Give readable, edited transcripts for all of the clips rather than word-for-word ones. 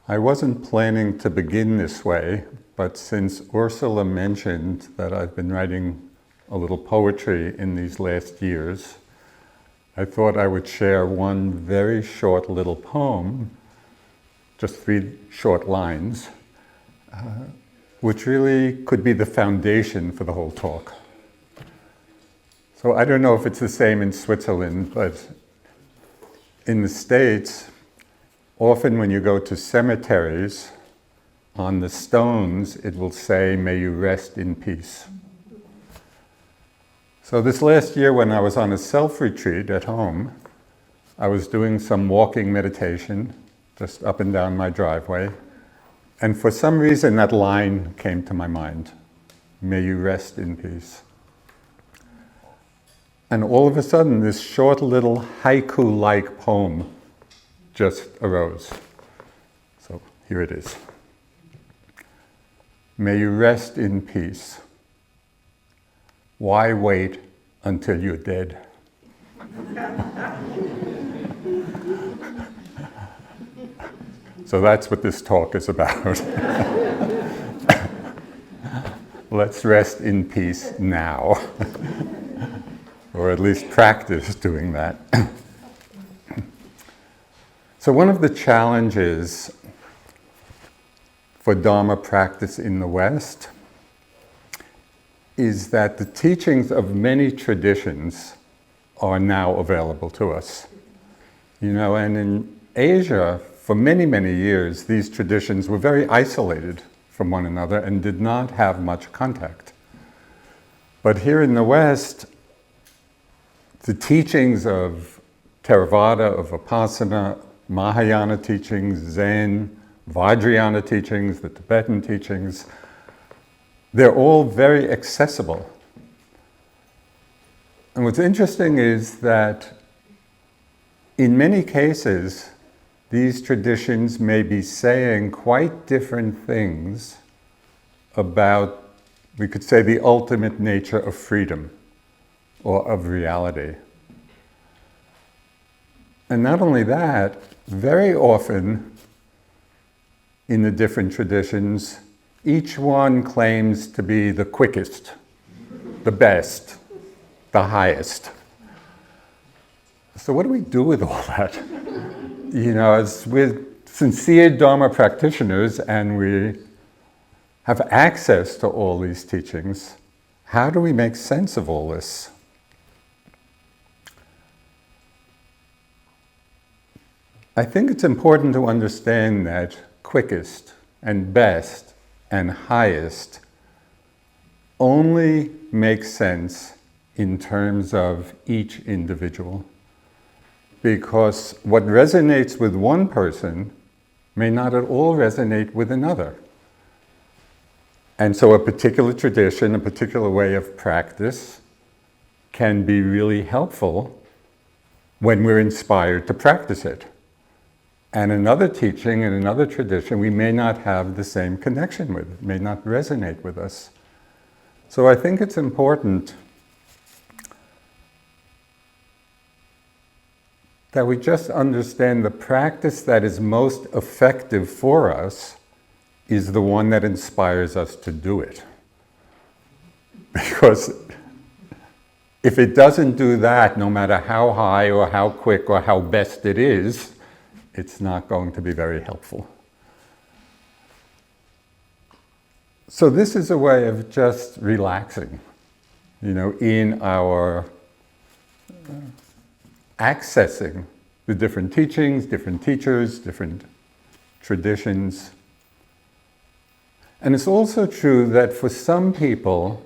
I wasn't planning to begin this way, but since Ursula mentioned that I've been writing a little poetry in these last years, I thought I would share one very short little poem, just 3 short lines, which really could be the foundation for the whole talk. So I don't know if it's the same in Switzerland, but in the States, often when you go to cemeteries, on the stones it will say, "May you rest in peace." So this last year when I was on a self-retreat at home, I was doing some walking meditation, just up and down my driveway, and for some reason that line came to my mind, "May you rest in peace." And all of a sudden this short little haiku-like poem just arose. So here it is. May you rest in peace. Why wait until you're dead? So that's what this talk is about. Let's rest in peace now. Or at least practice doing that. So one of the challenges for Dharma practice in the West is that the teachings of many traditions are now available to us. And in Asia, for many, many years, these traditions were very isolated from one another and did not have much contact. But here in the West, the teachings of Theravada, of Vipassana, Mahayana teachings, Zen, Vajrayana teachings, the Tibetan teachings, they're all very accessible. And what's interesting is that in many cases, these traditions may be saying quite different things about, we could say, the ultimate nature of freedom or of reality. And not only that, very often in the different traditions, each one claims to be the quickest, the best, the highest. So what do we do with all that? As we're sincere Dharma practitioners and we have access to all these teachings, how do we make sense of all this? I think it's important to understand that quickest and best and highest only makes sense in terms of each individual. Because what resonates with one person may not at all resonate with another. And so a particular tradition, a particular way of practice can be really helpful when we're inspired to practice it. And another teaching and another tradition we may not have the same connection with, may not resonate with us. So I think it's important that we just understand the practice that is most effective for us is the one that inspires us to do it. Because if it doesn't do that, no matter how high or how quick or how best it is, it's not going to be very helpful. So this is a way of just relaxing, in our accessing the different teachings, different teachers, different traditions. And it's also true that for some people,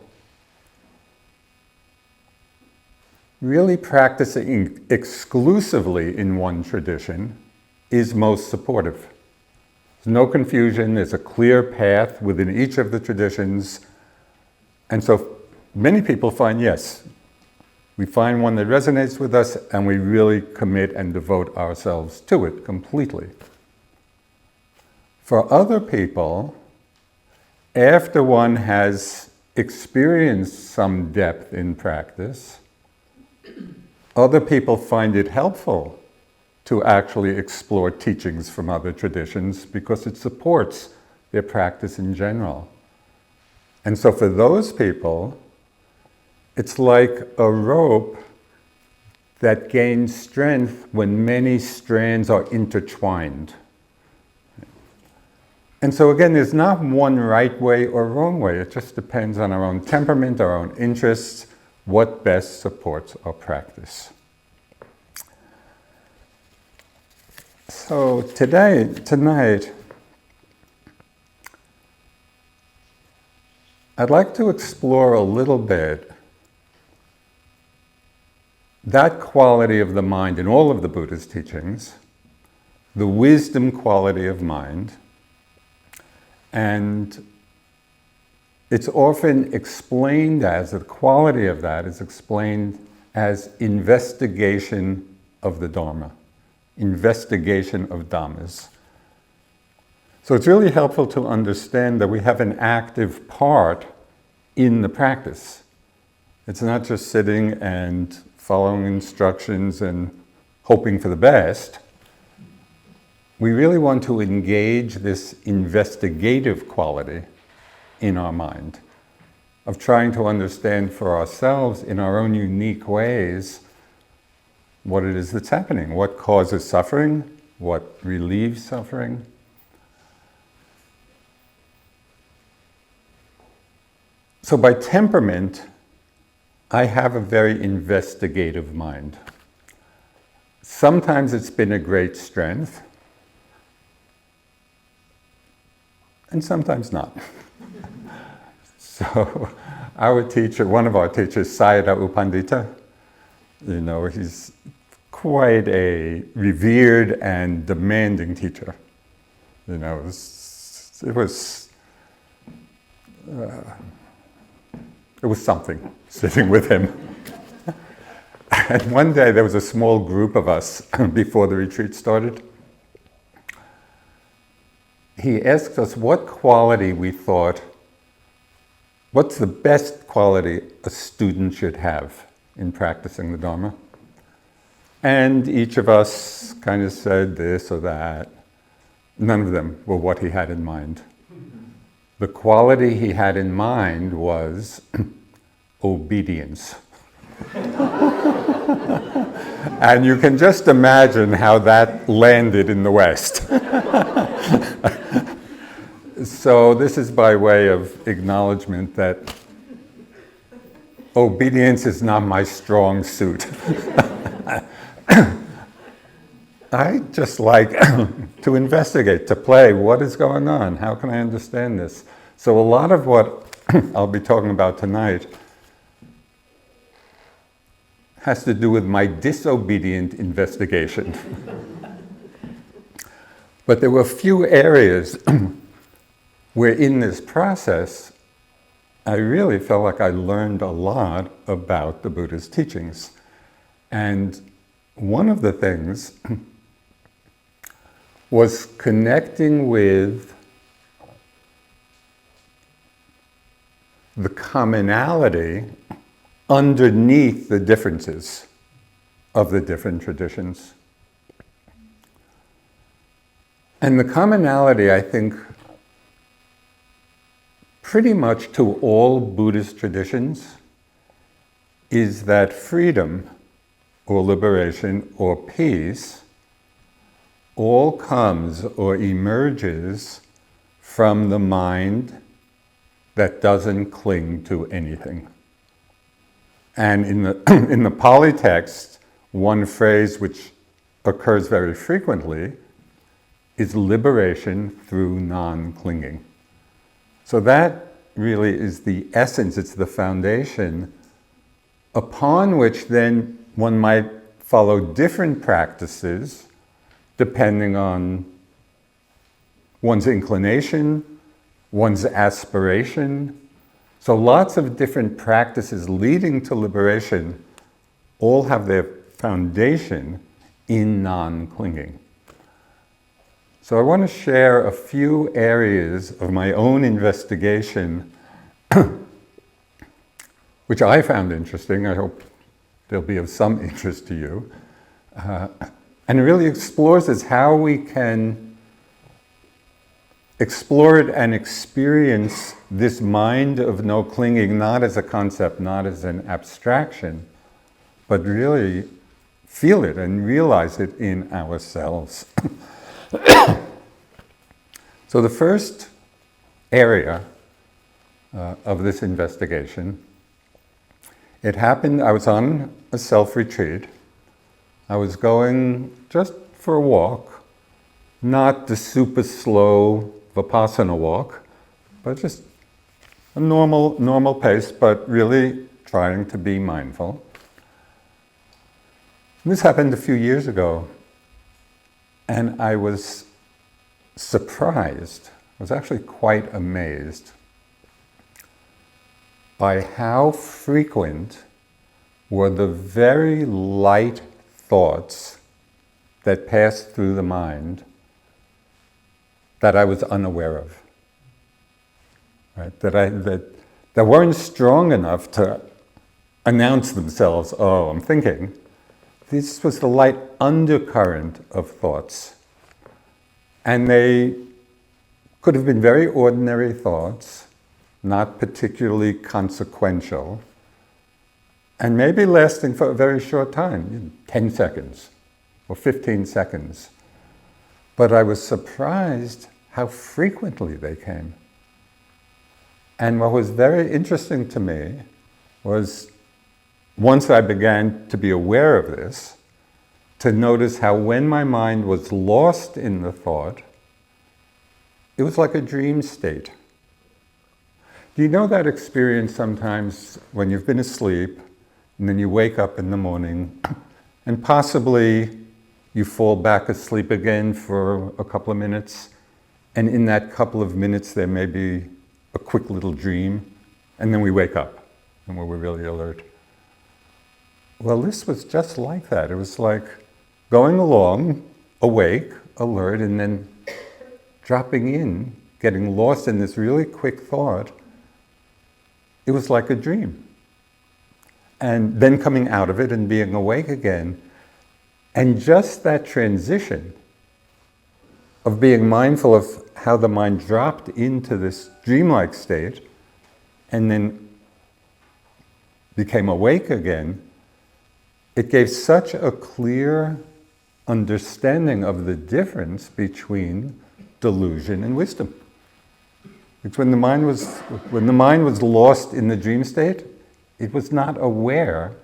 really practicing exclusively in one tradition is most supportive. There's no confusion, there's a clear path within each of the traditions. And so many people find, yes, we find one that resonates with us and we really commit and devote ourselves to it completely. For other people, after one has experienced some depth in practice, other people find it helpful to actually explore teachings from other traditions because it supports their practice in general. And so for those people, it's like a rope that gains strength when many strands are intertwined. And so again, there's not one right way or wrong way. It just depends on our own temperament, our own interests, what best supports our practice. So tonight, I'd like to explore a little bit that quality of the mind in all of the Buddha's teachings, the wisdom quality of mind, and it's often explained as, the quality of that is explained as investigation of the Dharma, investigation of Dhammas. So it's really helpful to understand that we have an active part in the practice. It's not just sitting and following instructions and hoping for the best. We really want to engage this investigative quality in our mind, of trying to understand for ourselves in our own unique ways what it is that's happening, what causes suffering, what relieves suffering. So by temperament, I have a very investigative mind. Sometimes it's been a great strength, and sometimes not. So our teacher, one of our teachers, Sayadaw U Pandita, he's quite a revered and demanding teacher. It was something sitting with him. And one day there was a small group of us before the retreat started. He asked us what quality we thought, what's the best quality a student should have in practicing the Dharma? And each of us kind of said this or that. None of them were what he had in mind. The quality he had in mind was obedience. And you can just imagine how that landed in the West. So this is by way of acknowledgement that obedience is not my strong suit. I just like to investigate, to play. What is going on? How can I understand this? So a lot of what I'll be talking about tonight has to do with my disobedient investigation. But there were a few areas where in this process, I really felt like I learned a lot about the Buddha's teachings. And one of the things was connecting with the commonality underneath the differences of the different traditions. And the commonality, I think, pretty much to all Buddhist traditions is that freedom or liberation or peace all comes or emerges from the mind that doesn't cling to anything. And in the Pali text, one phrase which occurs very frequently is liberation through non-clinging. So that really is the essence, it's the foundation upon which then one might follow different practices depending on one's inclination, one's aspiration. So lots of different practices leading to liberation all have their foundation in non-clinging. So I want to share a few areas of my own investigation which I found interesting. I hope they'll be of some interest to you. And it really explores is how we can explore it and experience this mind of no clinging, not as a concept, not as an abstraction, but really feel it and realize it in ourselves. So the first area of this investigation, it happened, I was on a self-retreat. I was going just for a walk, not the super slow Vipassana walk, but just a normal pace, but really trying to be mindful. This happened a few years ago, and I was surprised, I was actually quite amazed by how frequent were the very light thoughts that passed through the mind that I was unaware of. Right? That weren't strong enough to announce themselves, oh, I'm thinking. This was the light undercurrent of thoughts. And they could have been very ordinary thoughts, not particularly consequential, and maybe lasting for a very short time, 10 seconds or 15 seconds. But I was surprised how frequently they came. And what was very interesting to me was, once I began to be aware of this, to notice how when my mind was lost in the thought, it was like a dream state. Do you know that experience sometimes when you've been asleep and then you wake up in the morning and possibly you fall back asleep again for a couple of minutes, and in that couple of minutes there may be a quick little dream, and then we wake up and we're really alert? Well, this was just like that. It was like going along, awake, alert, and then dropping in, getting lost in this really quick thought. It was like a dream. And then coming out of it and being awake again. And just that transition of being mindful of how the mind dropped into this dreamlike state and then became awake again, it gave such a clear understanding of the difference between delusion and wisdom. Because when the mind was lost in the dream state, it was not aware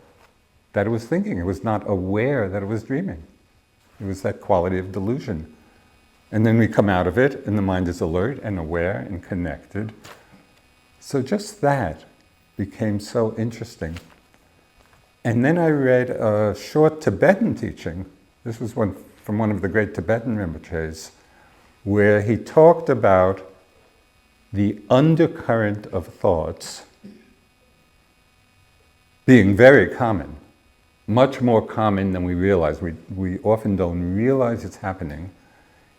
that it was thinking. It was not aware that it was dreaming. It was that quality of delusion. And then we come out of it, and the mind is alert and aware and connected. So just that became so interesting. And then I read a short Tibetan teaching. This was from one of the great Tibetan Rinpoches, where he talked about the undercurrent of thoughts being very common, much more common than we realize. We often don't realize it's happening.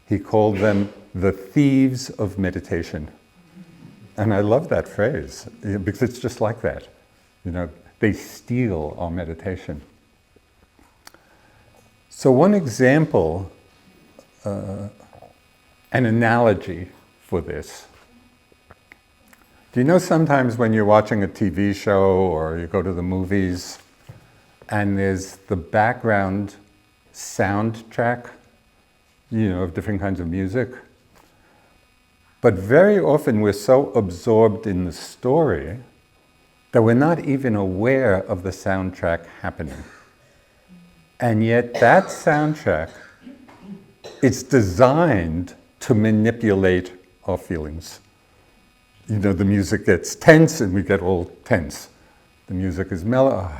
He called them the thieves of meditation. And I love that phrase, because it's just like that. You know, they steal our meditation. So one example, an analogy for this. Do you know sometimes when you're watching a TV show or you go to the movies and there's the background soundtrack, you know, of different kinds of music? But very often we're so absorbed in the story that we're not even aware of the soundtrack happening. And yet that soundtrack is designed to manipulate our feelings. You know, the music gets tense and we get all tense. The music is mellow.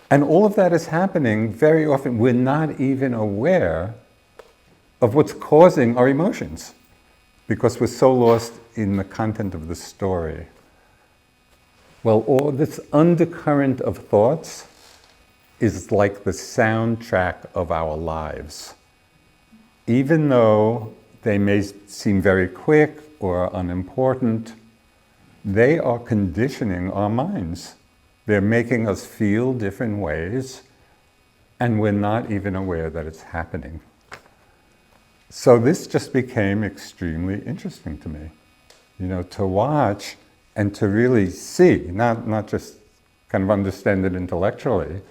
And all of that is happening very often. We're not even aware of what's causing our emotions because we're so lost in the content of the story. Well, all this undercurrent of thoughts is like the soundtrack of our lives. Even though they may seem very quick or unimportant, they are conditioning our minds. They're making us feel different ways, and we're not even aware that it's happening. So this just became extremely interesting to me, to watch and to really see, not just kind of understand it intellectually,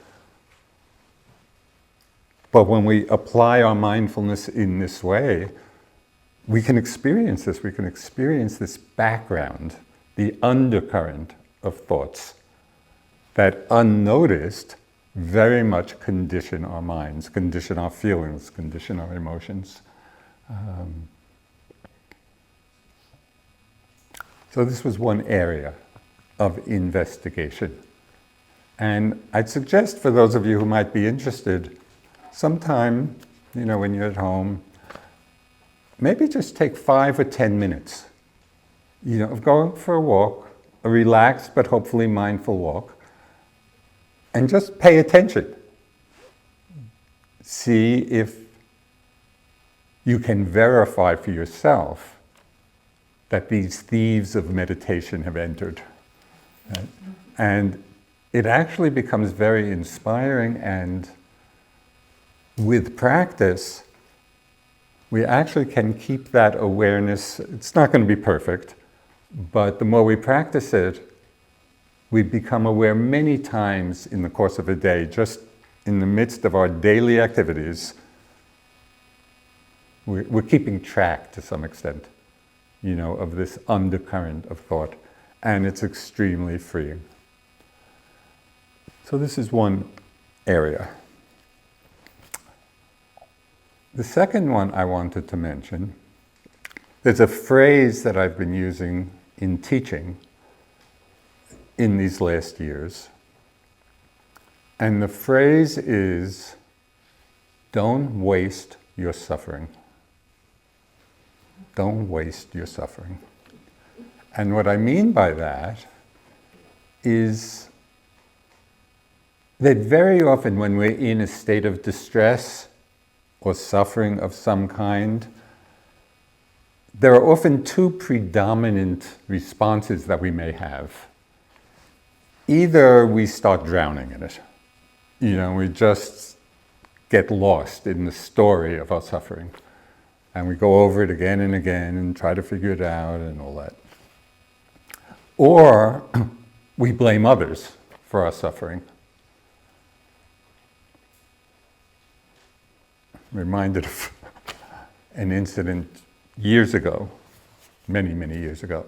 but when we apply our mindfulness in this way, we can experience this background, the undercurrent of thoughts that unnoticed very much condition our minds, condition our feelings, condition our emotions. So this was one area of investigation. And I'd suggest for those of you who might be interested, sometime, when you're at home, maybe just take 5 or 10 minutes, of going for a walk, a relaxed but hopefully mindful walk, and just pay attention. See if you can verify for yourself that these thieves of meditation have entered. Right? And it actually becomes very inspiring, and with practice, we actually can keep that awareness. It's not going to be perfect, but the more we practice it, we become aware many times in the course of a day, just in the midst of our daily activities. We're keeping track to some extent, of this undercurrent of thought, and it's extremely freeing. So this is one area. The second one I wanted to mention, there's a phrase that I've been using in teaching in these last years. And the phrase is, don't waste your suffering. Don't waste your suffering. And what I mean by that is that very often when we're in a state of distress or suffering of some kind, there are often two predominant responses that we may have. Either we start drowning in it. We just get lost in the story of our suffering. And we go over it again and again and try to figure it out and all that. Or we blame others for our suffering. I'm reminded of an incident years ago, many, many years ago.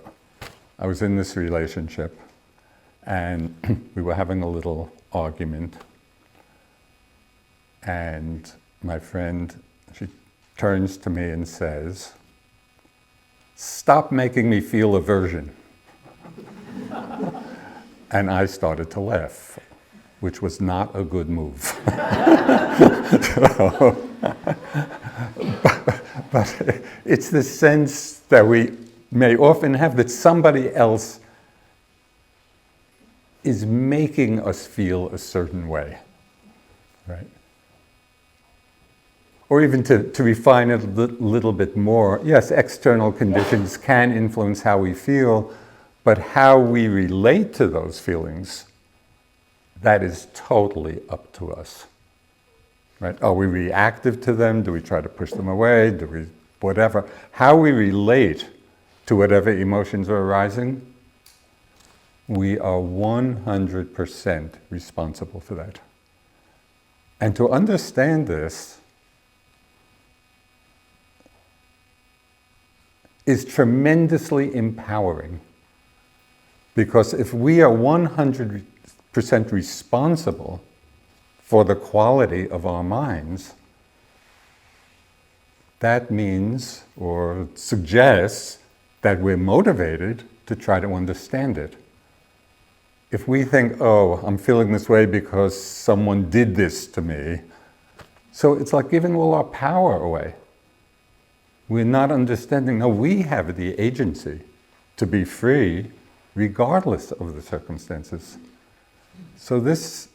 I was in this relationship and we were having a little argument. And my friend, she turns to me and says, "Stop making me feel aversion." And I started to laugh, which was not a good move. But it's the sense that we may often have that somebody else is making us feel a certain way, right? Or even to refine it a little bit more, yes, external conditions can influence how we feel, but how we relate to those feelings, that is totally up to us. Right? Are we reactive to them? Do we try to push them away? Do we whatever? How we relate to whatever emotions are arising, we are 100% responsible for that. And to understand this is tremendously empowering. Because if we are 100% responsible for the quality of our minds, that means or suggests that we're motivated to try to understand it. If we think, oh, I'm feeling this way because someone did this to me, so it's like giving all our power away. We're not understanding, no, we have the agency to be free regardless of the circumstances. So this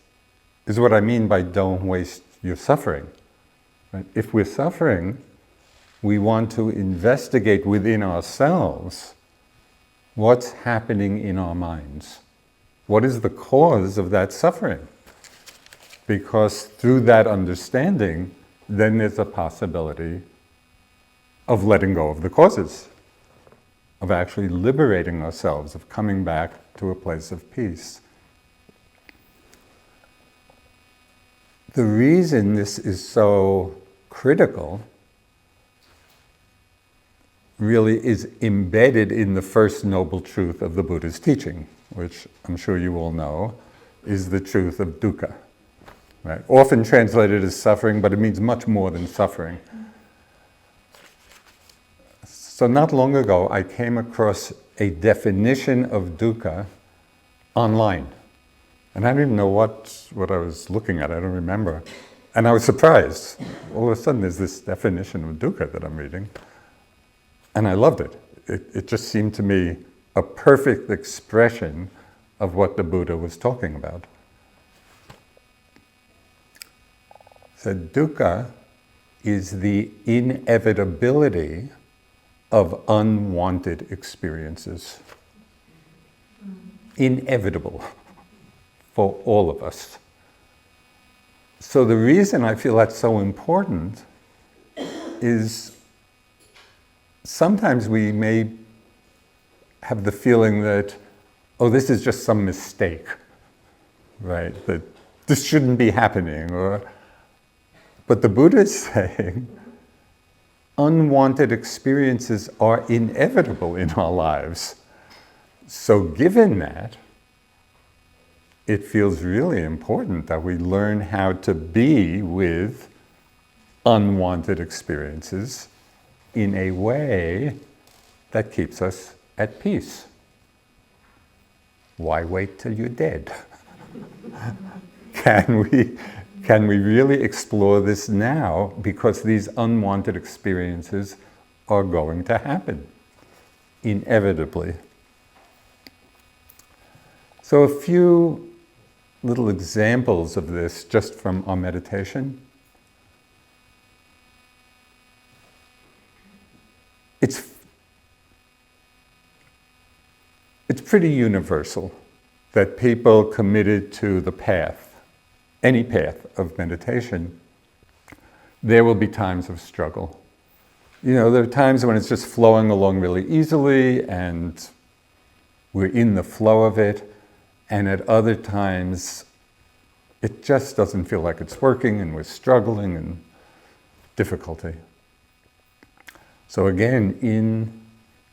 is what I mean by don't waste your suffering. Right? If we're suffering, we want to investigate within ourselves what's happening in our minds. What is the cause of that suffering? because through that understanding, then there's a possibility of letting go of the causes, of actually liberating ourselves, of coming back to a place of peace. The reason this is so critical really is embedded in the first noble truth of the Buddha's teaching, which I'm sure you all know, is the truth of dukkha. Right? Often translated as suffering, but it means much more than suffering. So not long ago, I came across a definition of dukkha online. And I didn't even know what I was looking at, I don't remember. And I was surprised. All of a sudden there's this definition of dukkha that I'm reading. And I loved it. It just seemed to me a perfect expression of what the Buddha was talking about. So dukkha is the inevitability of unwanted experiences. Inevitable for all of us. So the reason I feel that's so important is sometimes we may have the feeling that, oh, this is just some mistake, right? That this shouldn't be happening. But the Buddha is saying unwanted experiences are inevitable in our lives. So given that, it feels really important that we learn how to be with unwanted experiences in a way that keeps us at peace. Why wait till you're dead? Can we really explore this now? Because these unwanted experiences are going to happen, inevitably. So a few little examples of this just from our meditation. It's pretty universal that people committed to the path, any path of meditation, there will be times of struggle. You know, there are times when it's just flowing along really easily and we're in the flow of it, and at other times it just doesn't feel like it's working and we're struggling and difficulty. So again, in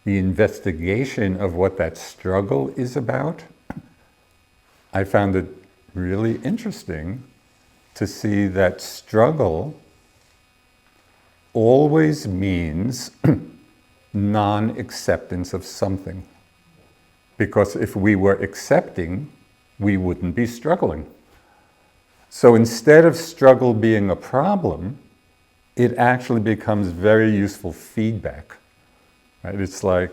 the investigation of what that struggle is about, I found it really interesting to see that struggle always means non-acceptance of something. Because if we were accepting, we wouldn't be struggling. So instead of struggle being a problem, it actually becomes very useful feedback. Right? It's like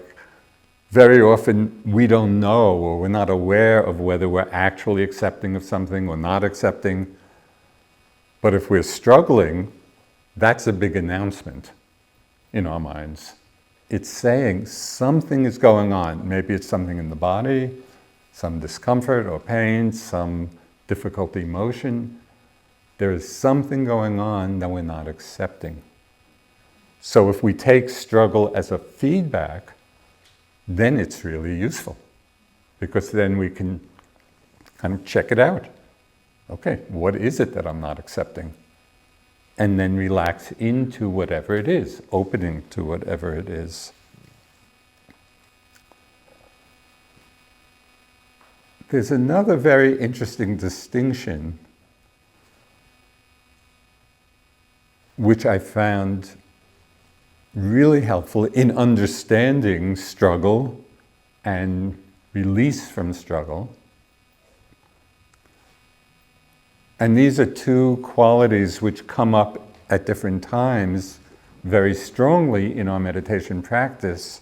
very often we don't know or we're not aware of whether we're actually accepting of something or not accepting. But if we're struggling, that's a big announcement in our minds. It's saying something is going on. Maybe it's something in the body, some discomfort or pain, some difficult emotion. There is something going on that we're not accepting. So if we take struggle as a feedback, then it's really useful. Because then we can kind of check it out. Okay, what is it that I'm not accepting? And then relax into whatever it is, opening to whatever it is. There's another very interesting distinction which I found really helpful in understanding struggle and release from struggle. And these are two qualities which come up at different times very strongly in our meditation practice,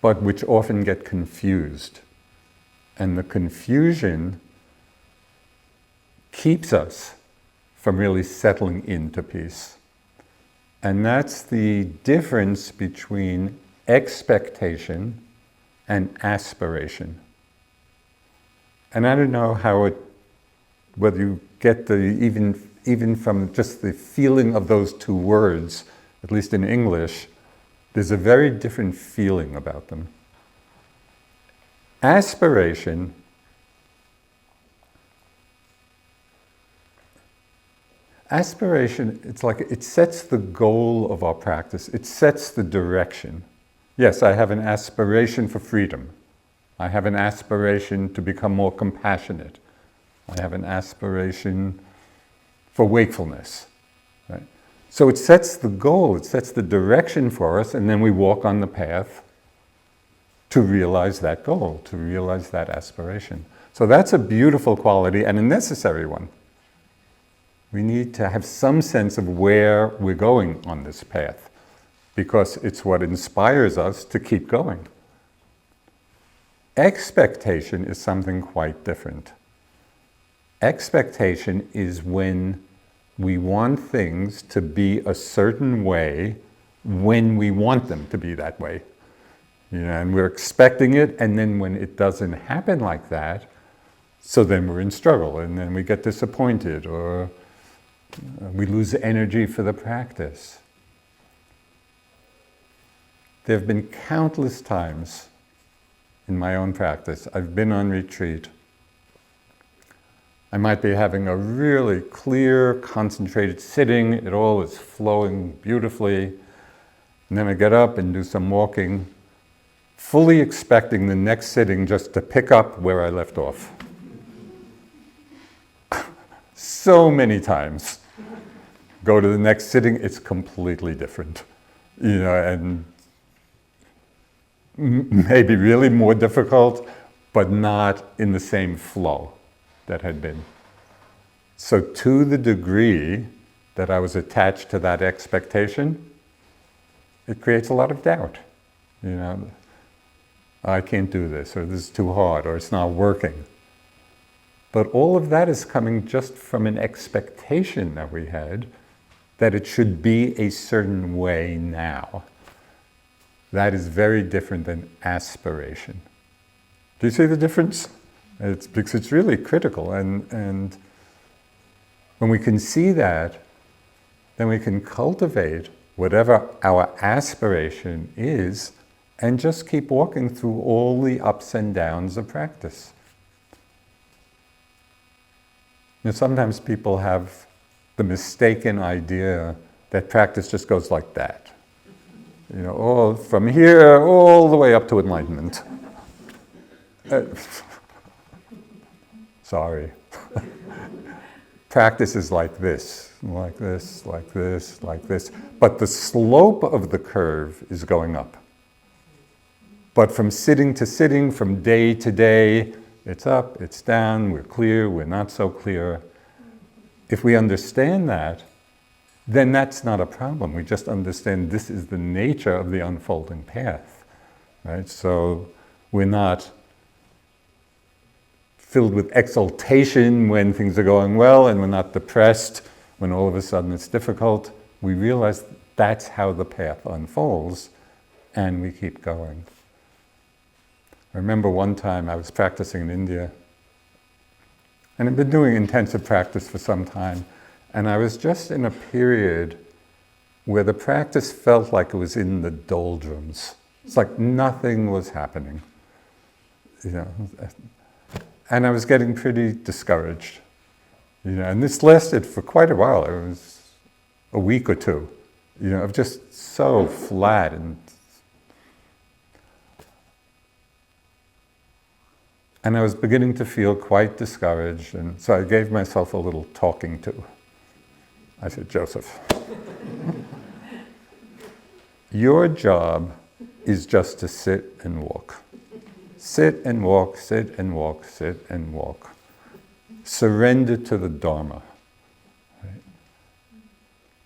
but which often get confused. And the confusion keeps us from really settling into peace. And that's the difference between expectation and aspiration. And I don't know whether you get even from just the feeling of those two words, at least in English, there's a very different feeling about them. Aspiration it's like it sets the goal of our practice. It sets the direction. Yes, I have an aspiration for freedom. I have an aspiration to become more compassionate. I have an aspiration for wakefulness. Right? So it sets the goal, it sets the direction for us, and then we walk on the path to realize that goal, to realize that aspiration. So that's a beautiful quality and a necessary one. We need to have some sense of where we're going on this path, because it's what inspires us to keep going. Expectation is something quite different. Expectation is when we want things to be a certain way when we want them to be that way. And we're expecting it, and then when it doesn't happen like that, so then we're in struggle, and then we get disappointed, or we lose energy for the practice. There have been countless times in my own practice, I've been on retreat. I might be having a really clear, concentrated sitting, it all is flowing beautifully, and then I get up and do some walking, fully expecting the next sitting just to pick up where I left off. So many times. Go to the next sitting, it's completely different. And maybe really more difficult, but not in the same flow that had been. So to the degree that I was attached to that expectation, it creates a lot of doubt. I can't do this, or this is too hard, or it's not working. But all of that is coming just from an expectation that we had that it should be a certain way now. That is very different than aspiration. Do you see the difference? It's because it's really critical, and when we can see that, then we can cultivate whatever our aspiration is and just keep walking through all the ups and downs of practice. Sometimes people have the mistaken idea that practice just goes like that. All from here all the way up to enlightenment. Sorry. Practice is like this, like this, like this, like this. But the slope of the curve is going up. But from sitting to sitting, from day to day, it's up, it's down, we're clear, we're not so clear. If we understand that, then that's not a problem. We just understand this is the nature of the unfolding path, right? So we're not filled with exultation when things are going well, and we're not depressed when all of a sudden it's difficult. We realize that's how the path unfolds, and we keep going. I remember one time I was practicing in India, and I've been doing intensive practice for some time, and I was just in a period where the practice felt like it was in the doldrums. It's like nothing was happening. And I was getting pretty discouraged. And this lasted for quite a while. It was a week or two, of just so flat and I was beginning to feel quite discouraged, and so I gave myself a little talking to. I said, Joseph, your job is just to sit and walk. Sit and walk, sit and walk, sit and walk. Surrender to the Dharma. Right?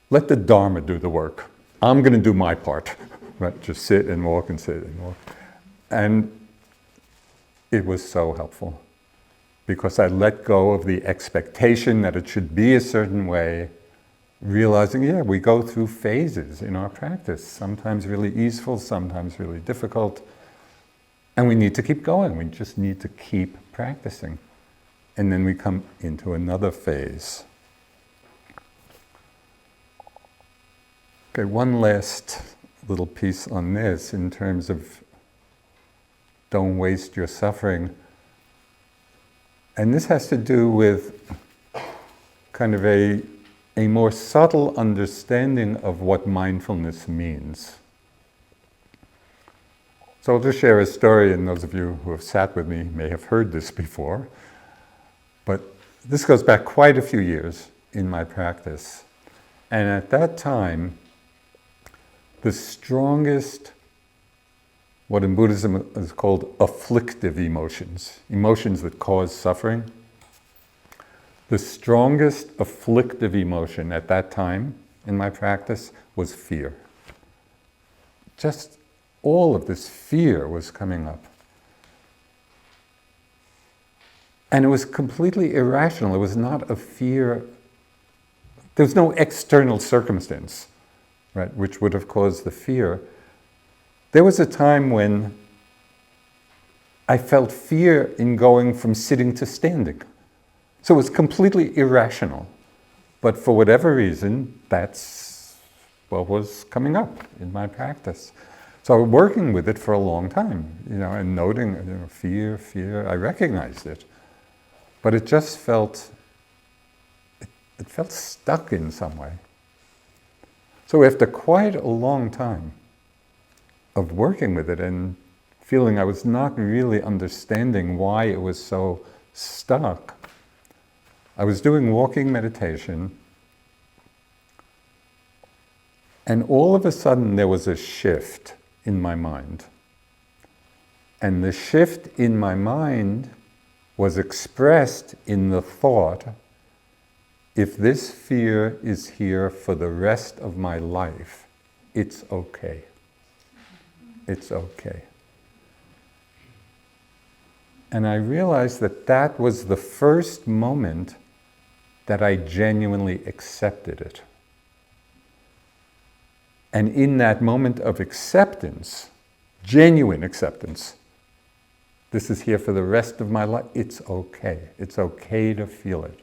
Let the Dharma do the work. I'm going to do my part. Right? Just sit and walk and sit and walk. And it was so helpful because I let go of the expectation that it should be a certain way, realizing, we go through phases in our practice, sometimes really easeful, sometimes really difficult, and we need to keep going. We just need to keep practicing. and then we come into another phase. Okay, one last little piece on this in terms of don't waste your suffering. And this has to do with kind of a more subtle understanding of what mindfulness means. So I'll just share a story, and those of you who have sat with me may have heard this before, but this goes back quite a few years in my practice. And at that time, the strongest, what in Buddhism is called afflictive emotions, emotions that cause suffering, the strongest afflictive emotion at that time in my practice was fear. Just all of this fear was coming up. And it was completely irrational. It was not a fear. There was no external circumstance, right, which would have caused the fear. There was a time when I felt fear in going from sitting to standing. So it was completely irrational. But for whatever reason, that's what was coming up in my practice. So I was working with it for a long time, and noting, fear, I recognized it. But it just felt, it felt stuck in some way. So after quite a long time of working with it and feeling I was not really understanding why it was so stuck, I was doing walking meditation, and all of a sudden there was a shift in my mind. And the shift in my mind was expressed in the thought, if this fear is here for the rest of my life, it's okay. It's okay. And I realized that that was the first moment that I genuinely accepted it. And in that moment of acceptance, genuine acceptance, this is here for the rest of my life, it's okay. It's okay to feel it.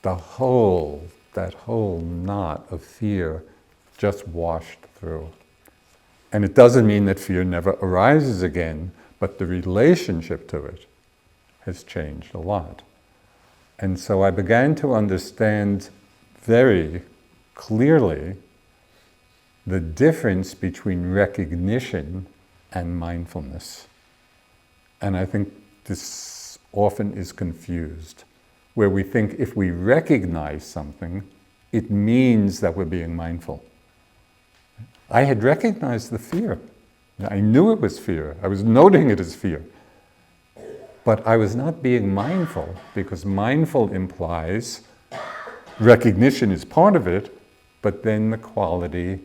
That whole knot of fear just washed through. And it doesn't mean that fear never arises again, but the relationship to it has changed a lot. And so I began to understand very clearly the difference between recognition and mindfulness. And I think this often is confused, where we think if we recognize something, it means that we're being mindful. I had recognized the fear. I knew it was fear. I was noting it as fear. But I was not being mindful, because mindful implies recognition is part of it, but then the quality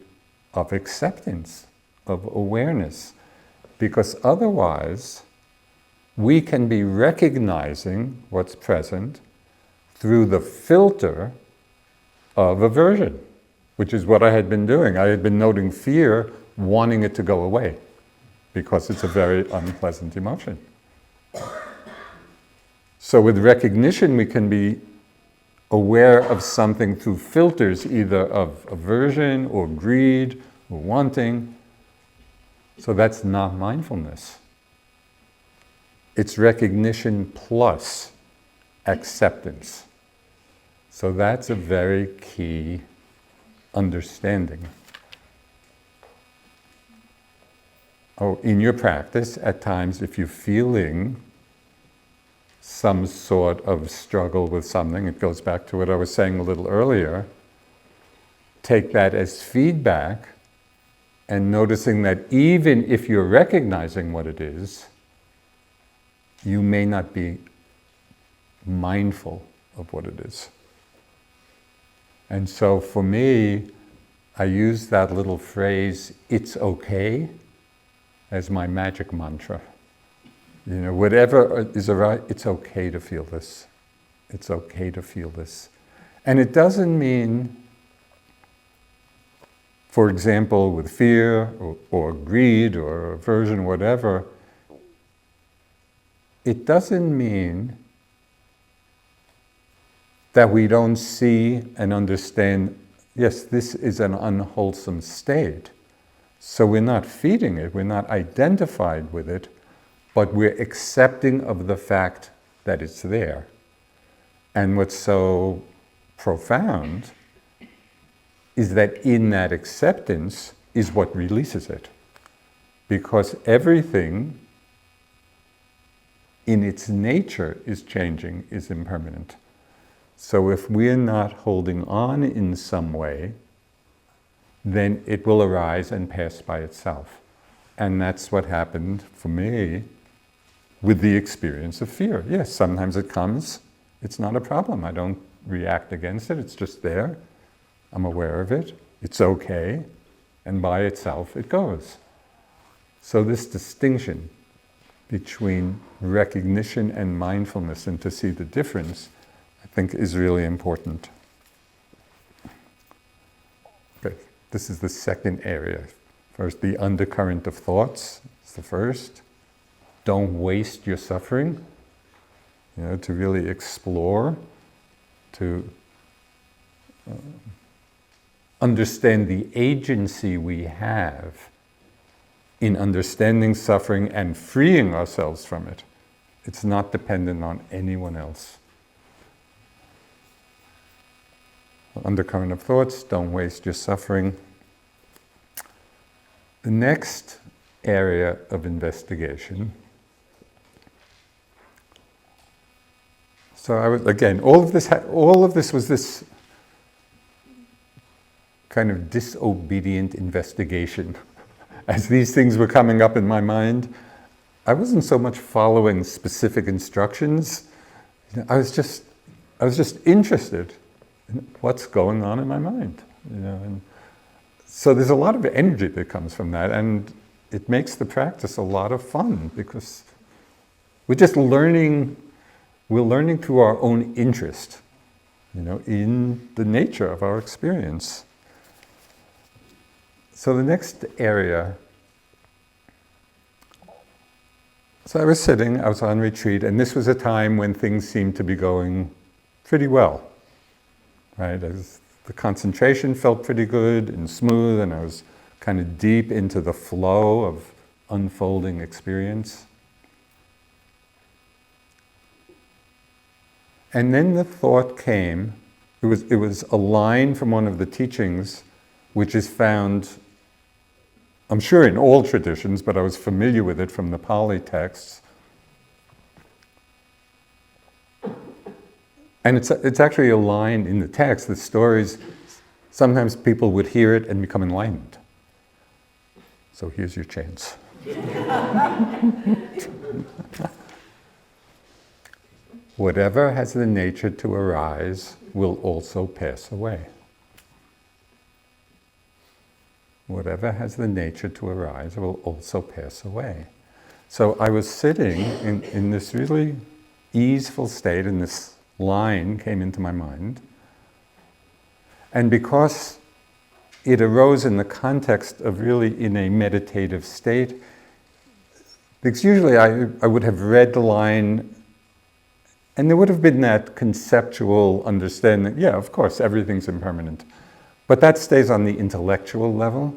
of acceptance, of awareness. Because otherwise, we can be recognizing what's present through the filter of aversion, which is what I had been doing. I had been noting fear, wanting it to go away, because it's a very unpleasant emotion. So with recognition, we can be aware of something through filters, either of aversion or greed or wanting. So that's not mindfulness. It's recognition plus acceptance. So that's a very key understanding. In your practice, at times, if you're feeling some sort of struggle with something, it goes back to what I was saying a little earlier, take that as feedback and noticing that even if you're recognizing what it is, you may not be mindful of what it is. And so for me, I use that little phrase, "it's okay," as my magic mantra. Whatever is around, it's okay to feel this. It's okay to feel this. And it doesn't mean, for example, with fear or greed or aversion, whatever, it doesn't mean that we don't see and understand, yes, this is an unwholesome state. So we're not feeding it, we're not identified with it, but we're accepting of the fact that it's there. And what's so profound is that in that acceptance is what releases it. Because everything in its nature is changing, is impermanent. So if we're not holding on in some way, then it will arise and pass by itself. And that's what happened for me with the experience of fear. Yes, sometimes it comes, it's not a problem. I don't react against it, it's just there. I'm aware of it, it's okay, and by itself it goes. So this distinction between recognition and mindfulness, and to see the difference, I think is really important. Okay, this is the second area. First, the undercurrent of thoughts is the first. Don't waste your suffering, to really explore, to understand the agency we have in understanding suffering and freeing ourselves from it. It's not dependent on anyone else. Undercurrent of thoughts, don't waste your suffering. The next area of investigation. So I was, again, all of this was this kind of disobedient investigation. As these things were coming up in my mind, I wasn't so much following specific instructions. I was just interested in what's going on in my mind. And so there's a lot of energy that comes from that, and it makes the practice a lot of fun because we're just learning. We're learning through our own interest, in the nature of our experience. So the next area, so I was on retreat, and this was a time when things seemed to be going pretty well, right? The concentration felt pretty good and smooth, and I was kind of deep into the flow of unfolding experience. And then the thought came, it was a line from one of the teachings, which is found, I'm sure in all traditions, but I was familiar with it from the Pali texts. And it's actually a line in the text, the stories, sometimes people would hear it and become enlightened. So here's your chance. Whatever has the nature to arise will also pass away. Whatever has the nature to arise will also pass away. So I was sitting in this really easeful state, and this line came into my mind. And because it arose in the context of really in a meditative state, because usually I would have read the line and there would have been that conceptual understanding, yeah, of course, everything's impermanent. But that stays on the intellectual level,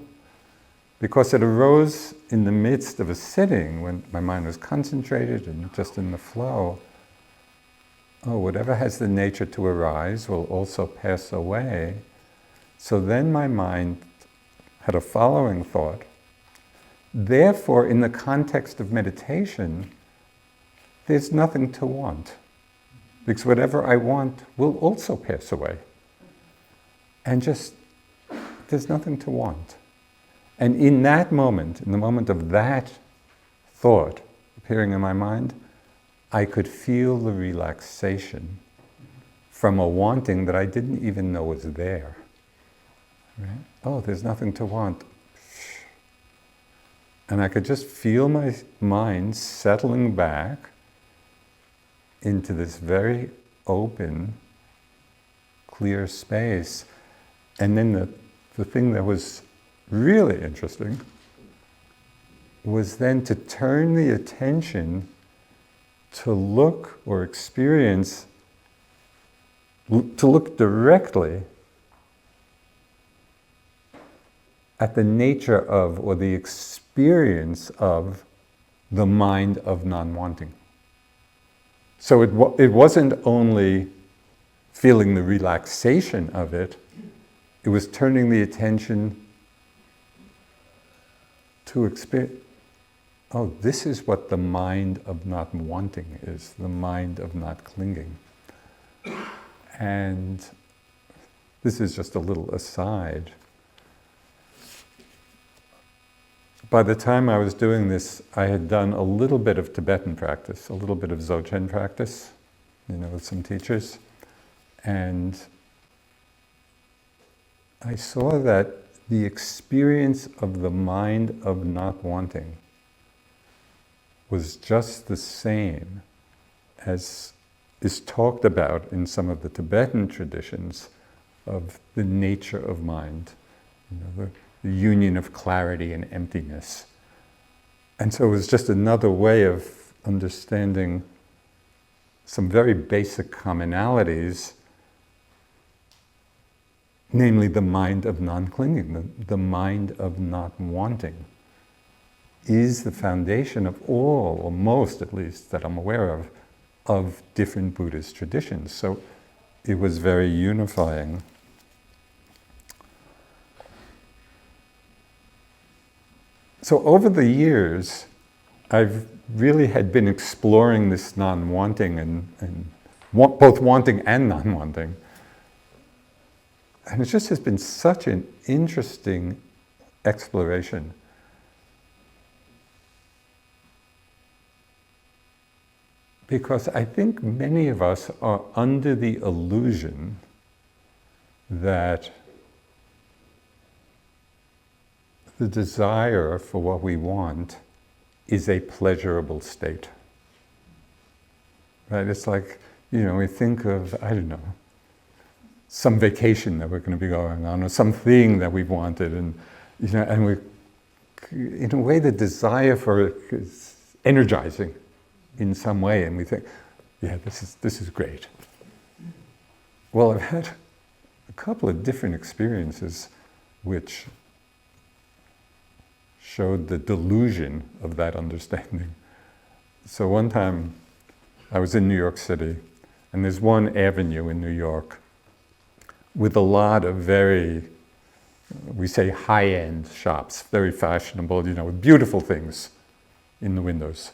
because it arose in the midst of a sitting when my mind was concentrated and just in the flow. Oh, whatever has the nature to arise will also pass away. So then my mind had a following thought. Therefore, in the context of meditation, there's nothing to want. Because whatever I want will also pass away. And there's nothing to want. And in that moment, in the moment of that thought appearing in my mind, I could feel the relaxation from a wanting that I didn't even know was there. Right? Oh, there's nothing to want. And I could just feel my mind settling back into this very open, clear space. And then the thing that was really interesting was then to turn the attention to look or experience to look directly at the nature of, or the experience of, the mind of non-wanting. So it wasn't only feeling the relaxation of it, it was turning the attention to experience. Oh, this is what the mind of not wanting is, the mind of not clinging. And this is just a little aside. By the time I was doing this, I had done a little bit of Tibetan practice, a little bit of Dzogchen practice, with some teachers. And I saw that the experience of the mind of not wanting was just the same as is talked about in some of the Tibetan traditions of the nature of mind, the union of clarity and emptiness. And so it was just another way of understanding some very basic commonalities, namely the mind of non-clinging, the mind of not wanting, is the foundation of all, or most at least, that I'm aware of different Buddhist traditions. So it was very unifying. So over the years, I've really had been exploring this non-wanting and both wanting and non-wanting. And it just has been such an interesting exploration. Because I think many of us are under the illusion that the desire for what we want is a pleasurable state. Right? It's like, we think of, I don't know, some vacation that we're going to be going on, or something that we've wanted, and we, in a way, the desire for it is energizing in some way, and we think, yeah, this is great. Well, I've had a couple of different experiences which showed the delusion of that understanding. So one time I was in New York City, and there's one avenue in New York with a lot of very, we say high-end shops, very fashionable, with beautiful things in the windows.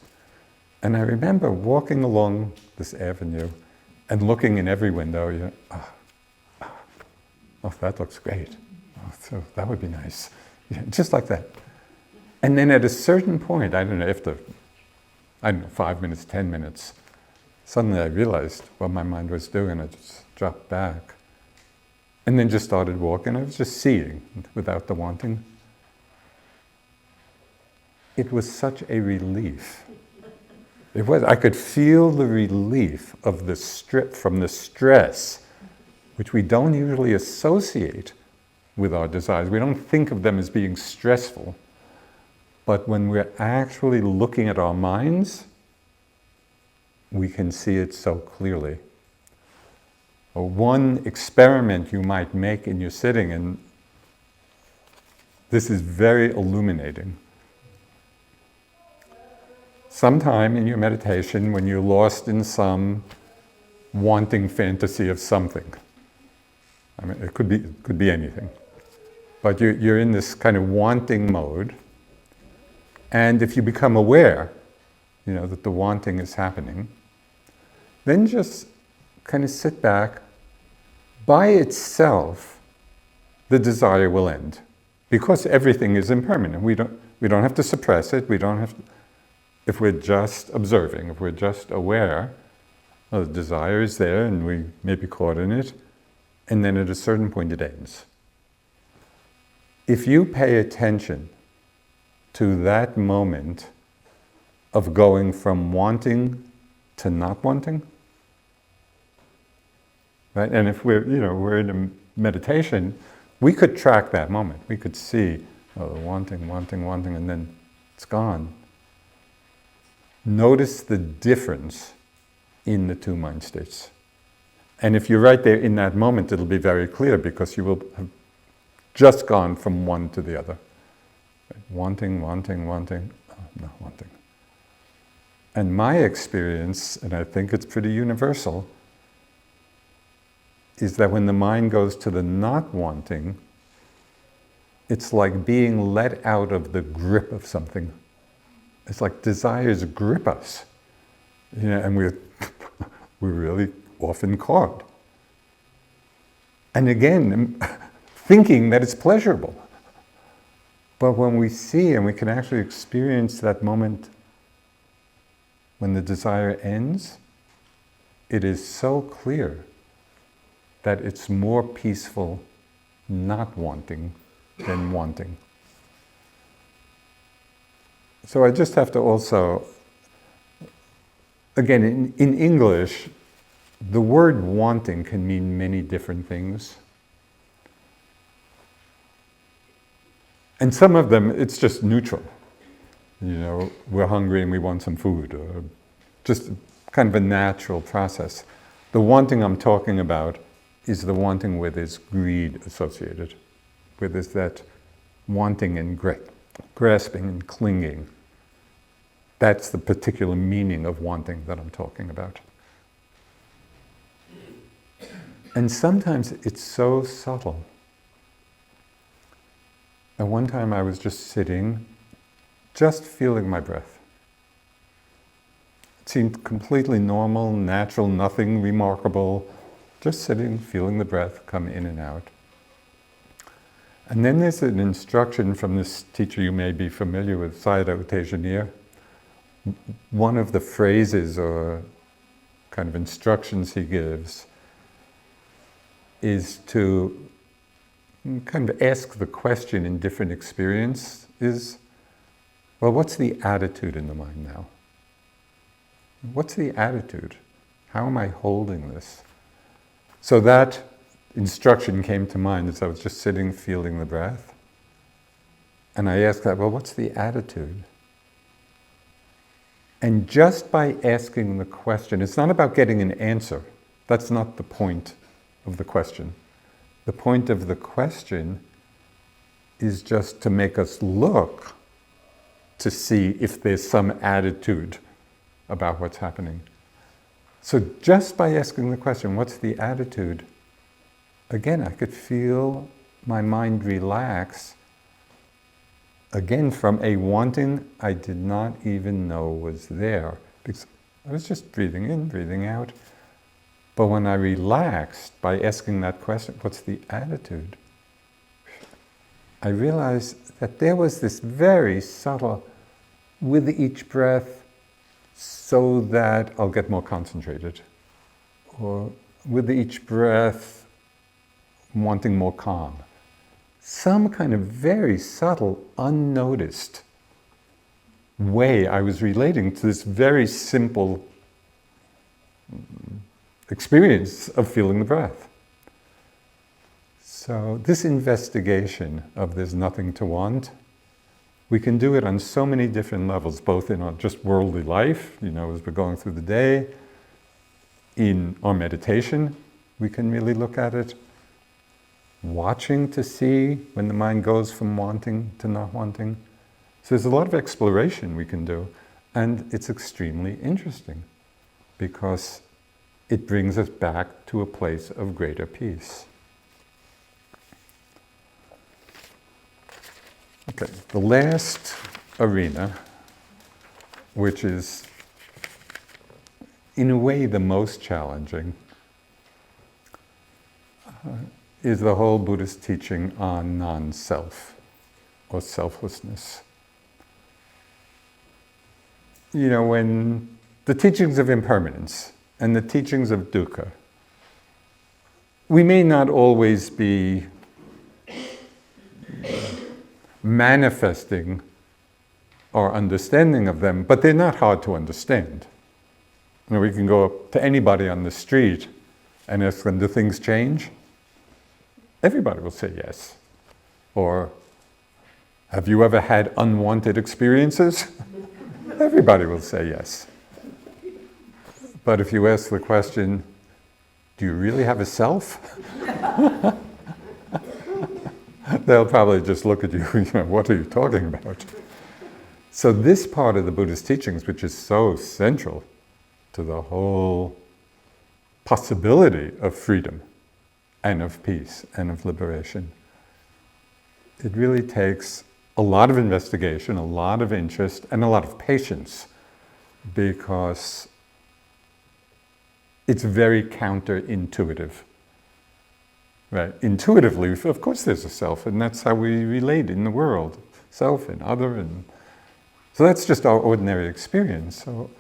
And I remember walking along this avenue and looking in every window, oh, that looks great. Oh, so that would be nice. Just like that. And then at a certain point, I don't know, after, 5 minutes, 10 minutes, suddenly I realized what my mind was doing. I just dropped back. And then just started walking. I was just seeing without the wanting. It was such a relief. It was. I could feel the relief of the from the stress, which we don't usually associate with our desires. We don't think of them as being stressful. But when we're actually looking at our minds, we can see it so clearly. Or one experiment you might make in your sitting, and this is very illuminating. Sometime in your meditation, when you're lost in some wanting fantasy of something, it could be anything, but you're in this kind of wanting mode, and if you become aware, that the wanting is happening, then just kind of sit back. By itself, the desire will end, because everything is impermanent. We don't have to suppress it. We don't have to. If we're just observing, if we're just aware, the desire is there, and we may be caught in it, and then at a certain point it ends. If you pay attention to that moment of going from wanting to not wanting, right? And if we're in a meditation, we could track that moment. We could see, wanting, and then it's gone. Notice the difference in the two mind states. And if you're right there in that moment, it'll be very clear because you will have just gone from one to the other. Wanting, wanting, wanting, not wanting. And my experience, and I think it's pretty universal, is that when the mind goes to the not wanting, it's like being let out of the grip of something. It's like desires grip us, and we're really often caught. And again, thinking that it's pleasurable. But when we see and we can actually experience that moment when the desire ends, it is so clear that it's more peaceful not wanting than wanting. So I just have to also, again, in English, the word wanting can mean many different things. And some of them, it's just neutral. We're hungry and we want some food, or just kind of a natural process. The wanting I'm talking about is the wanting where there's greed associated, where there's that wanting and grasping and clinging. That's the particular meaning of wanting that I'm talking about. And sometimes it's so subtle. At one time I was just sitting, just feeling my breath. It seemed completely normal, natural, nothing remarkable. Just sitting, feeling the breath come in and out. And then there's an instruction from this teacher you may be familiar with, Sayadaw U Tejaniya. One of the phrases or kind of instructions he gives is to kind of ask the question in different experience is, well, what's the attitude in the mind now? What's the attitude? How am I holding this? So that instruction came to mind as I was just sitting, feeling the breath. And I asked that, well, what's the attitude? And just by asking the question, it's not about getting an answer. That's not the point of the question. The point of the question is just to make us look to see if there's some attitude about what's happening. So just by asking the question, what's the attitude? Again, I could feel my mind relax, again from a wanting I did not even know was there, because I was just breathing in, breathing out. But when I relaxed by asking that question, what's the attitude? I realized that there was this very subtle, with each breath, so that I'll get more concentrated. Or with each breath, wanting more calm. Some kind of very subtle, unnoticed way I was relating to this very simple experience of feeling the breath. So this investigation of there's nothing to want, we can do it on so many different levels, both in our just worldly life, as we're going through the day. In our meditation, we can really look at it. Watching to see when the mind goes from wanting to not wanting. So there's a lot of exploration we can do, and it's extremely interesting because it brings us back to a place of greater peace. Okay, the last arena, which is in a way the most challenging, is the whole Buddhist teaching on non-self or selflessness. When the teachings of impermanence and the teachings of dukkha, we may not always be manifesting our understanding of them, but they're not hard to understand. We can go up to anybody on the street and ask them, do things change? Everybody will say yes. Or, have you ever had unwanted experiences? Everybody will say yes. But if you ask the question, do you really have a self? They'll probably just look at you, what are you talking about? So this part of the Buddhist teachings, which is so central to the whole possibility of freedom and of peace and of liberation, it really takes a lot of investigation, a lot of interest, and a lot of patience, because it's very counterintuitive. Right? Intuitively, of course there's a self, and that's how we relate in the world. Self and other, and so that's just our ordinary experience. So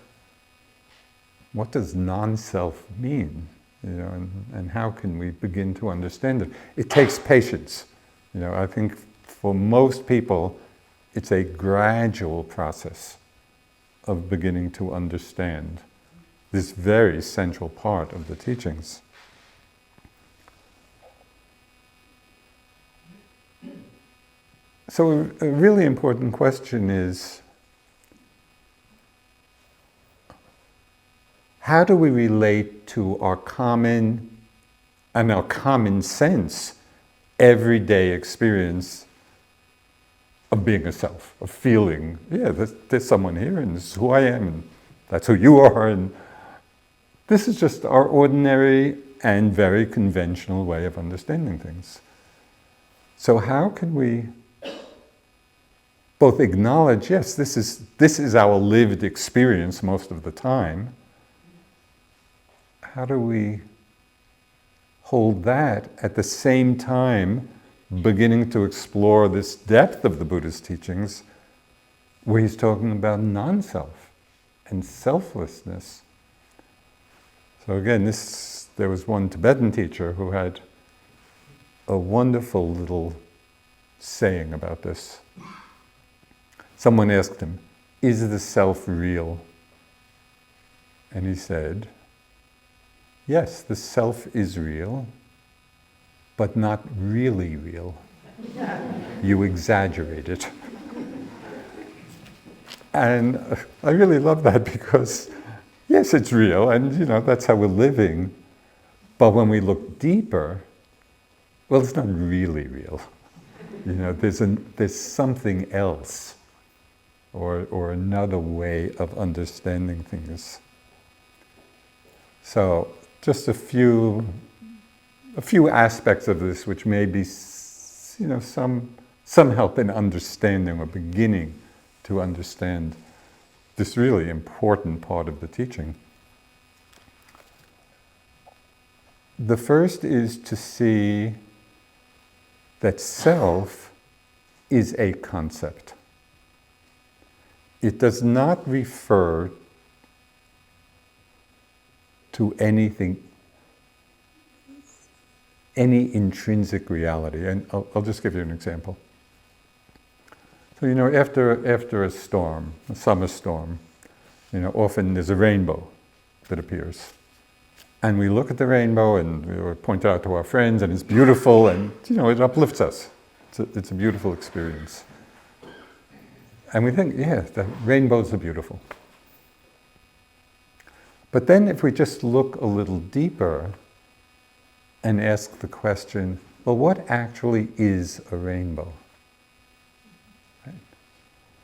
what does non-self mean? And how can we begin to understand it? It takes patience. I think for most people, it's a gradual process of beginning to understand this very central part of the teachings. So a really important question is, how do we relate to our common sense everyday experience of being a self, of feeling, there's someone here, and this is who I am, and that's who you are, and this is just our ordinary and very conventional way of understanding things. So how can we both acknowledge, yes, this is our lived experience most of the time. How do we hold that at the same time beginning to explore this depth of the Buddha's teachings, where he's talking about non-self and selflessness? So again, there was one Tibetan teacher who had a wonderful little saying about this. Someone asked him, is the self real? And he said, yes, the self is real, but not really real. You exaggerate it. And I really love that, because yes, it's real, and that's how we're living. But when we look deeper, well, it's not really real. There's something else, or another way of understanding things. So just a few aspects of this which may be, some help in understanding or beginning to understand this really important part of the teaching. The first is to see that self is a concept. It does not refer to anything, any intrinsic reality. And I'll just give you an example. So, after a storm, a summer storm, often there's a rainbow that appears. And we look at the rainbow and we point it out to our friends, and it's beautiful, and it uplifts us. It's a beautiful experience. And we think, the rainbows are beautiful. But then if we just look a little deeper and ask the question, well, what actually is a rainbow? Right?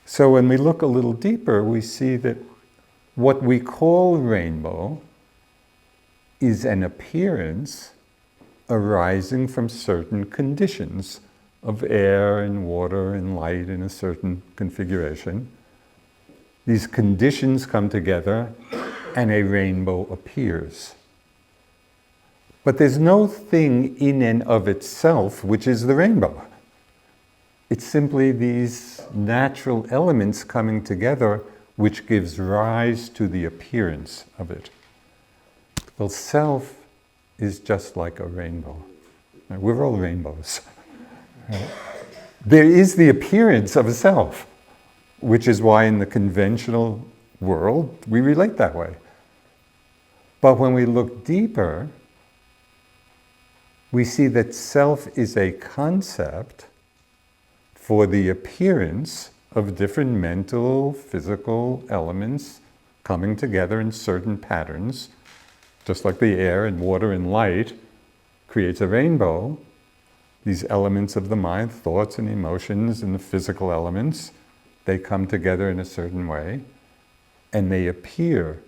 So when we look a little deeper, we see that what we call rainbow is an appearance arising from certain conditions of air and water and light in a certain configuration. These conditions come together and a rainbow appears. But there's no thing in and of itself which is the rainbow. It's simply these natural elements coming together which gives rise to the appearance of it. Well, self is just like a rainbow. We're all rainbows. Right? There is the appearance of a self, which is why in the conventional world we relate that way. But when we look deeper, we see that self is a concept for the appearance of different mental, physical elements coming together in certain patterns Just like the air and water and light creates a rainbow, these elements of the mind, thoughts and emotions and the physical elements, they come together in a certain way and they appear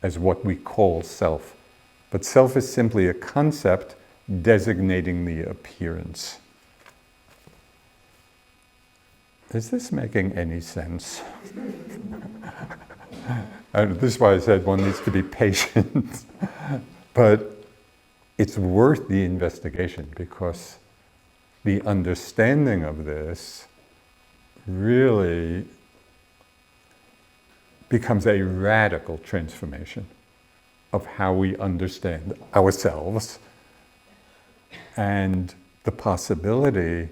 as what we call self. But self is simply a concept designating the appearance. Is this making any sense? This is why I said one needs to be patient. But it's worth the investigation, because the understanding of this really becomes a radical transformation of how we understand ourselves and the possibility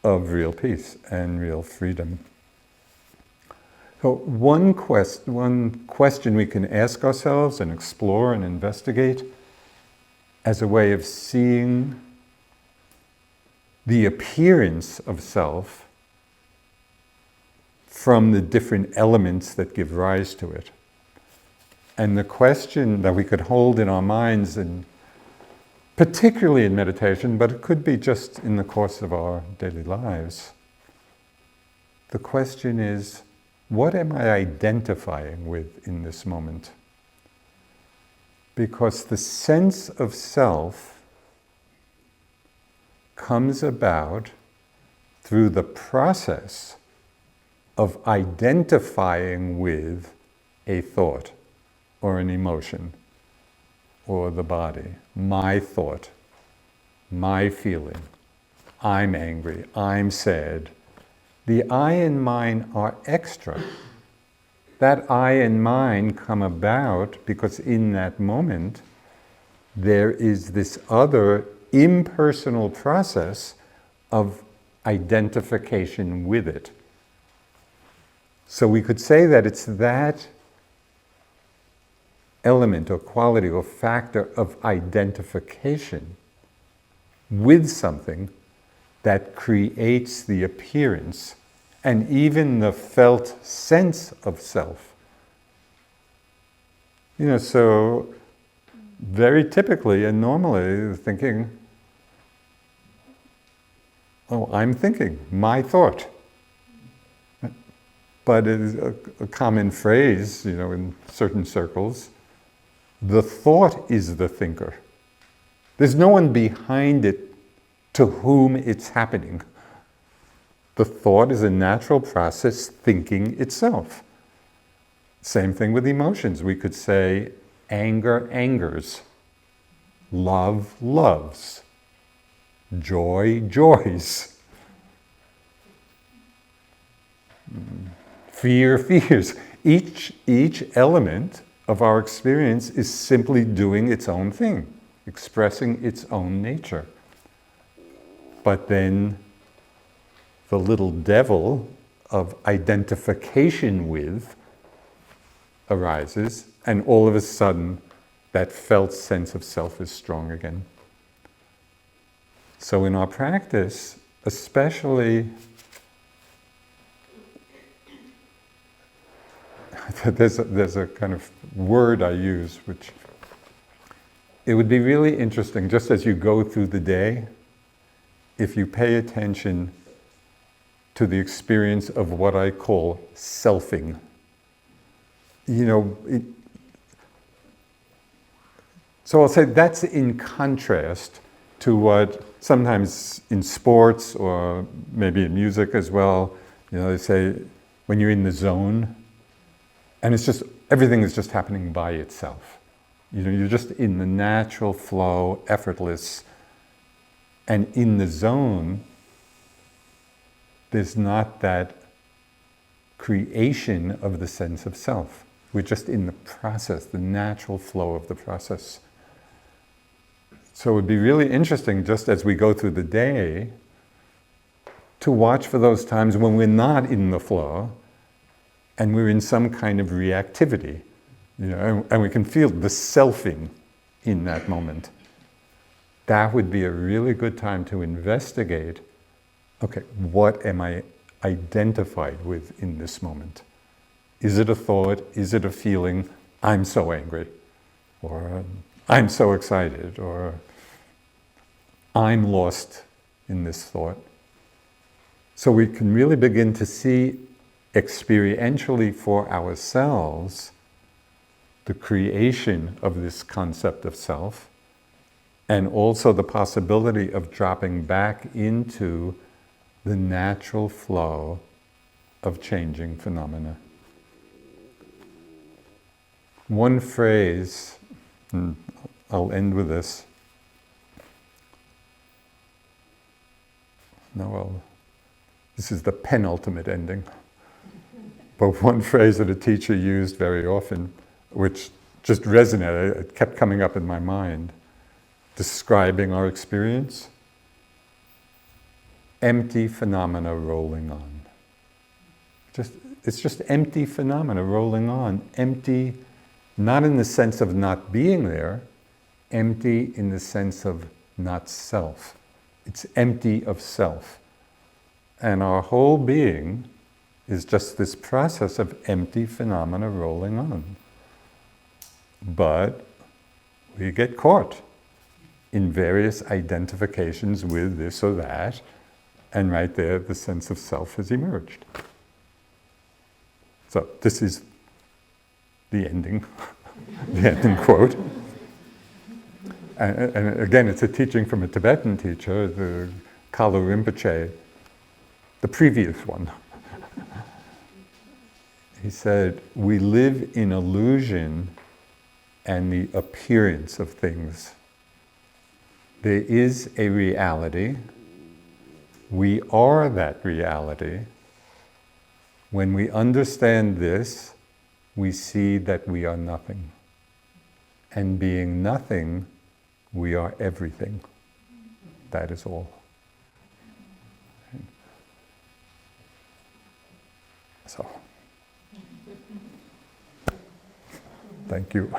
of real peace and real freedom. So one question we can ask ourselves and explore and investigate as a way of seeing the appearance of self from the different elements that give rise to it. And the question that we could hold in our minds, and particularly in meditation, but it could be just in the course of our daily lives, the question is, what am I identifying with in this moment? Because the sense of self comes about through the process of identifying with a thought or an emotion or the body. My thought, my feeling, I'm angry, I'm sad. The I and mine are extra. That I and mine come about because in that moment there is this other impersonal process of identification with it. So we could say that it's that element or quality or factor of identification with something that creates the appearance and even the felt sense of self. So very typically and normally thinking, oh, I'm thinking, my thought. But it is a common phrase, in certain circles, the thought is the thinker. There's no one behind it to whom it's happening. The thought is a natural process thinking itself. Same thing with emotions. We could say anger angers, love loves, joy joys, fear fears. Each element of our experience is simply doing its own thing, expressing its own nature. But then the little devil of identification with arises, and all of a sudden that felt sense of self is strong again. So in our practice, especially, there's a kind of word I use, which it would be really interesting, just as you go through the day, if you pay attention to the experience of what I call selfing. So I'll say that's in contrast to what sometimes in sports or maybe in music as well, they say when you're in the zone and it's just, everything is just happening by itself. You're just in the natural flow, effortless, and in the zone, there's not that creation of the sense of self. We're just in the process, the natural flow of the process. So it would be really interesting, just as we go through the day, to watch for those times when we're not in the flow and we're in some kind of reactivity, and we can feel the selfing in that moment. That would be a really good time to investigate, okay, what am I identified with in this moment? Is it a thought? Is it a feeling? I'm so angry, or I'm so excited, or I'm lost in this thought. So we can really begin to see experientially for ourselves the creation of this concept of self, and also the possibility of dropping back into the natural flow of changing phenomena. One phrase, and I'll end with this. No, well, this is the penultimate ending. But one phrase that a teacher used very often, which just resonated, it kept coming up in my mind, describing our experience: empty phenomena rolling on. It's just empty phenomena rolling on. Empty, not in the sense of not being there, empty in the sense of not self. It's empty of self. And our whole being is just this process of empty phenomena rolling on. But we get caught in various identifications with this or that, and right there the sense of self has emerged. So this is the ending, the ending quote. And again, it's a teaching from a Tibetan teacher, the Kalu Rinpoche, the previous one. He said, we live in illusion and the appearance of things. There is a reality. We are that reality. When we understand this, we see that we are nothing. And being nothing, we are everything. That is all. So, thank you.